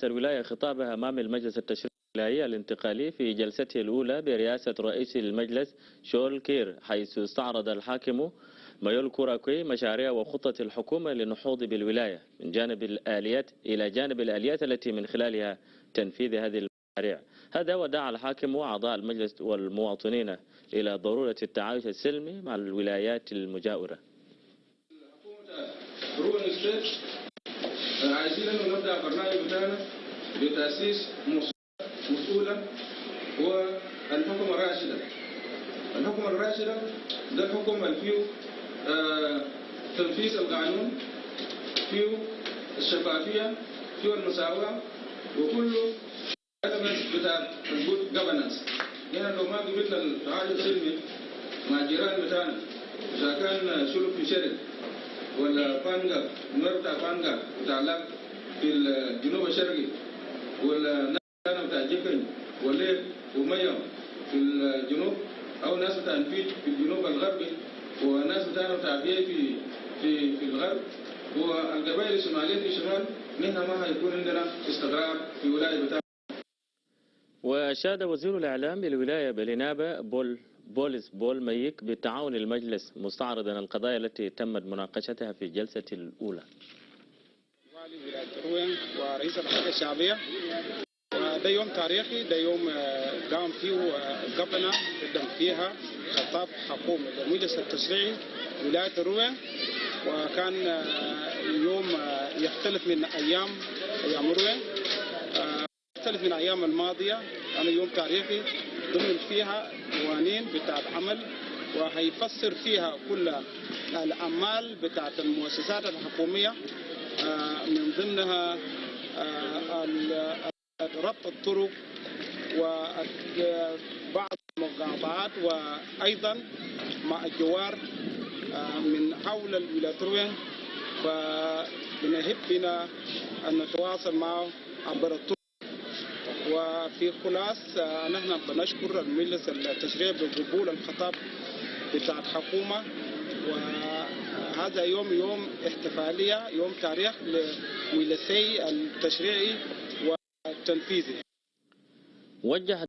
الولاية خطابها أمام المجلس التشريعي الولايي الانتقالي في جلسته الأولى برئاسة رئيس المجلس شول كير، حيث استعرض الحاكم مايول كوراكوي مشاريع وخطة الحكومة للنهوض بالولاية من جانب الآليات إلى جانب الآليات التي من خلالها تنفيذ هذه المشاريع. هذا ودعا الحاكم وأعضاء المجلس والمواطنين إلى ضرورة التعايش السلمي مع الولايات المجاورة. عايزين انه نبدا برنامج بتاعنا بتاسيس مسؤوله هو الحكومه الراشده. الحكومه الراشده ده الحكومه اللي فيه تنفيذ القانون، فيه الشفافيه، فيه المساواه، وكله elements بتاع الجود جفرنس. يعني لو ما قبلنا التعايش السلمي مع الجيران بتاعنا، اذا كان سلوك في شرق ولا فانجا نور بتاع فانجا بتاع لك في الجنوب الشرقي، ولا ناس بتاع جيكن وليل وميم في الجنوب، او ناس بتاع نفيج في الجنوب الغربي، وناس بتاع بيه في الغرب، والقبائل الشماليه في الشمال، نحن ما هيكون عندنا استقرار في ولايه بتاعنا. وأشاد وزير الإعلام بالولاية بالإنابة بولس بول ميك بتعاون المجلس مستعرضا القضايا التي تمت مناقشتها في الجلسة الأولى. والي ولاية روين ورئيس الحركة الشعبية، ده يوم تاريخي، ده يوم قام فيه قبلنا قدم فيها خطاب حكومي للمجلس التشريعي ولاية روين، وكان يوم يختلف من أيام روين، يختلف من أيام الماضية. أنا يوم تاريخي ضمن فيها قوانين بتاعت عمل، وهيفسر فيها كل الأعمال بتاعت المؤسسات الحكومية، من ضمنها ربط الطرق وبعض المقاطعات، وأيضا مع الجوار من حول الولاية روين، فبنهب بنا أن نتواصل معه عبر الطرق. وفي خلاص نحن بنشكر المجلس التشريعي بقبول الخطاب بتاع الحكومة، وهذا يوم احتفالية، يوم تاريخ لمجلسي التشريعي والتنفيذي. وجهت